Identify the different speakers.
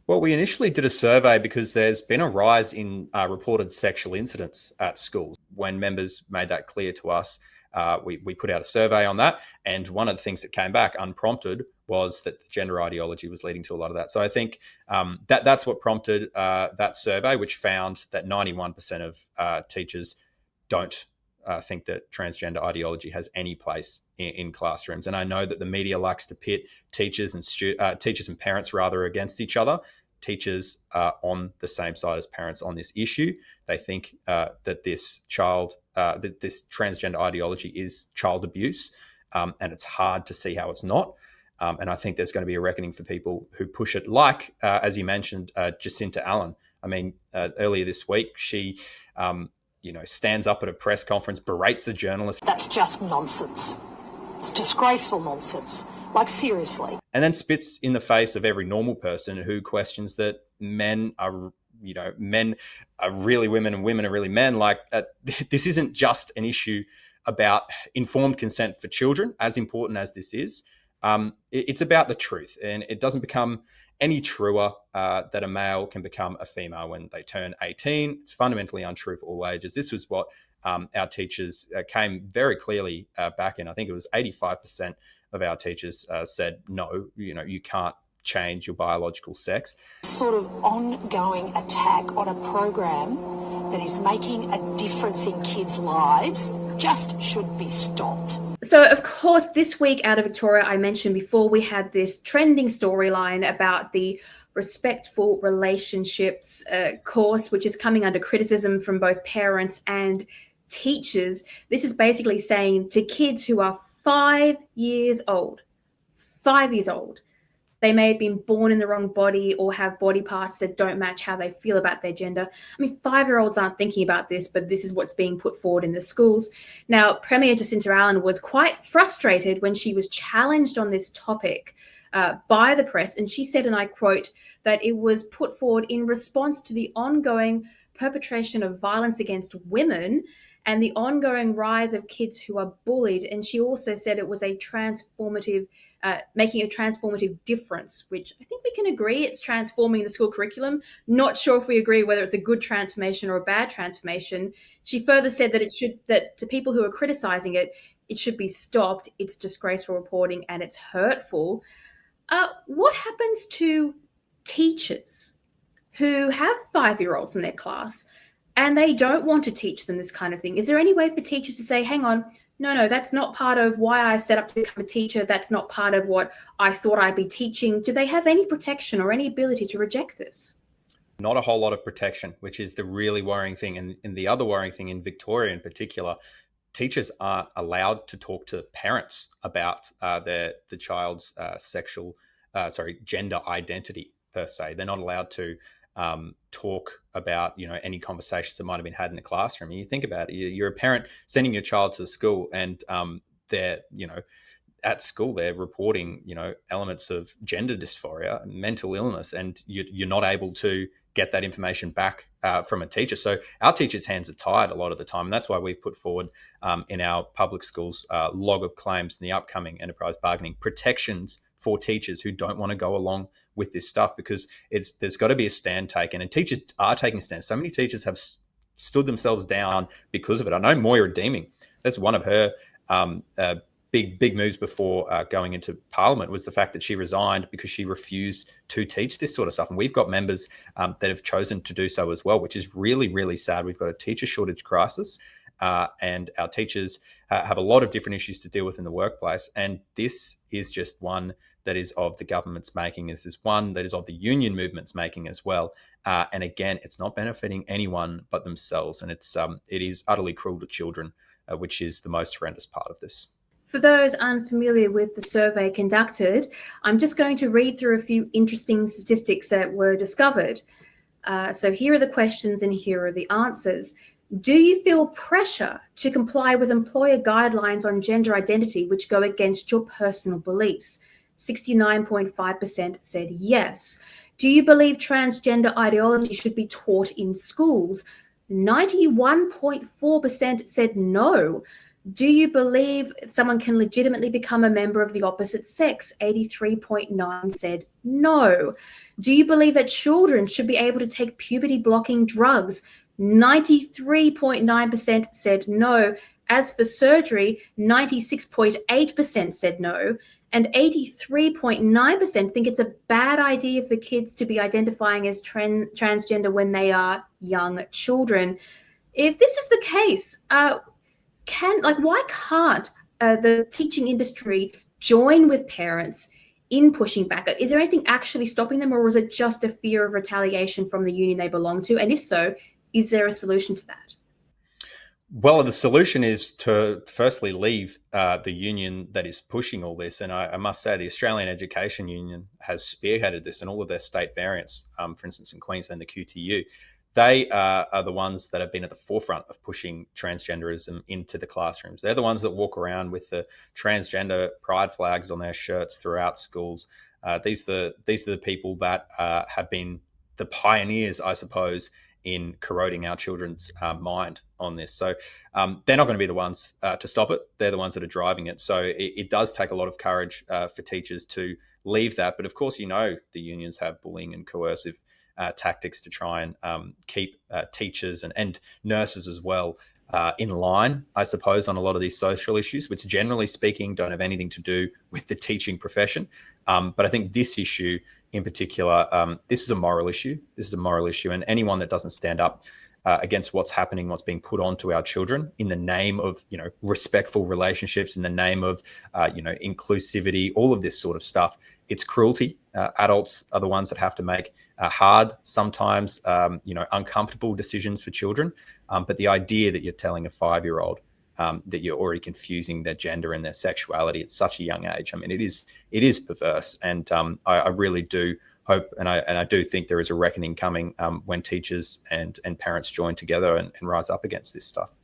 Speaker 1: Well, we initially did a survey because there's been a rise in reported sexual incidents at schools. When members made that clear to us, we put out a survey on that. And one of the things that came back unprompted was that the gender ideology was leading to a lot of that. So I think that's what prompted that survey, which found that 91% of teachers don't think that transgender ideology has any place in classrooms. And I know that the media likes to pit teachers and parents rather against each other. Teachers are on the same side as parents on this issue. They think that this transgender ideology is child abuse, and it's hard to see how it's not. And I think there's going to be a reckoning for people who push it, like, as you mentioned, Jacinta Allen. I mean, earlier this week, she stands up at a press conference, berates a journalist.
Speaker 2: That's just nonsense. It's disgraceful nonsense. Like, seriously.
Speaker 1: And then spits in the face of every normal person who questions that men are really women and women are really men. Like, this isn't just an issue about informed consent for children, as important as this is. It's about the truth, and it doesn't become any truer that a male can become a female when they turn 18. It's fundamentally untrue for all ages. This was what our teachers came very clearly back in. I think it was 85% of our teachers said, no, you can't change your biological sex.
Speaker 2: Sort of ongoing attack on a program that is making a difference in kids' lives just should be stopped.
Speaker 3: So, of course, this week out of Victoria, I mentioned before, we had this trending storyline about the Respectful Relationships course, which is coming under criticism from both parents and teachers. This is basically saying to kids who are 5 years old, they may have been born in the wrong body or have body parts that don't match how they feel about their gender. I mean, 5-year-olds aren't thinking about this, but this is what's being put forward in the schools. Now, Premier Jacinta Allen was quite frustrated when she was challenged on this topic by the press. And she said, and I quote, that it was put forward in response to the ongoing perpetration of violence against women and the ongoing rise of kids who are bullied. And she also said it was a making a transformative difference, which I think we can agree it's transforming the school curriculum. Not sure if we agree whether it's a good transformation or a bad transformation. She further said that to people who are criticizing it, it should be stopped. It's disgraceful reporting and it's hurtful. What happens to teachers who have 5-year-olds in their class and they don't want to teach them this kind of thing? Is there any way for teachers to say, hang on, no, that's not part of why I set up to become a teacher. That's not part of what I thought I'd be teaching. Do they have any protection or any ability to reject this?
Speaker 1: Not a whole lot of protection, which is the really worrying thing. And the other worrying thing in Victoria in particular, teachers aren't allowed to talk to parents about the child's gender identity per se. They're not allowed to talk about any conversations that might have been had in the classroom. And you think about it, you're a parent sending your child to the school, and they're at school they're reporting elements of gender dysphoria and mental illness, and you're not able to get that information back from a teacher. So our teachers' hands are tied a lot of the time, and that's why we've put forward in our public schools log of claims in the upcoming enterprise bargaining protections for teachers who don't want to go along with this stuff, because there's got to be a stand taken, and teachers are taking stands. So many teachers have stood themselves down because of it. I know Moira Deeming, that's one of her big moves before going into Parliament, was the fact that she resigned because she refused to teach this sort of stuff. And we've got members that have chosen to do so as well, which is really, really sad. We've got a teacher shortage crisis. And our teachers have a lot of different issues to deal with in the workplace. And this is just one that is of the government's making. This is one that is of the union movement's making as well. And again, it's not benefiting anyone but themselves. And it is utterly cruel to children, which is the most horrendous part of this.
Speaker 3: For those unfamiliar with the survey conducted, I'm just going to read through a few interesting statistics that were discovered. So here are the questions and here are the answers. Do you feel pressure to comply with employer guidelines on gender identity which go against your personal beliefs? 69.5% said yes. Do you believe transgender ideology should be taught in schools? 91.4% said no. Do you believe someone can legitimately become a member of the opposite sex? 83.9 said no. Do you believe that children should be able to take puberty blocking drugs? 93.9% said no. As for surgery, 96.8% said no. And 83.9% think it's a bad idea for kids to be identifying as transgender when they are young children. If this is the case, why can't the teaching industry join with parents in pushing back? Is there anything actually stopping them, or is it just a fear of retaliation from the union they belong to? And if so, is there a solution to that?
Speaker 1: Well, the solution is to firstly leave the union that is pushing all this. And I must say, the Australian Education Union has spearheaded this in all of their state variants. For instance, in Queensland, the QTU, they are the ones that have been at the forefront of pushing transgenderism into the classrooms. They're the ones that walk around with the transgender pride flags on their shirts throughout schools. These are the people that have been the pioneers, I suppose, in corroding our children's mind on this. So they're not going to be the ones to stop it. They're the ones that are driving it. So it does take a lot of courage for teachers to leave that. But of course, the unions have bullying and coercive tactics to try and keep teachers and nurses as well in line, I suppose, on a lot of these social issues, which generally speaking don't have anything to do with the teaching profession. But I think this issue in particular, this is a moral issue. This is a moral issue. And anyone that doesn't stand up against what's happening, what's being put onto our children in the name of, respectful relationships, in the name of, inclusivity, all of this sort of stuff, it's cruelty. Adults are the ones that have to make hard, sometimes, uncomfortable decisions for children. But the idea that you're telling a 5-year-old that you're already confusing their gender and their sexuality at such a young age, I mean, it is perverse. And I really do hope, and I do think there is a reckoning coming when teachers and parents join together and rise up against this stuff.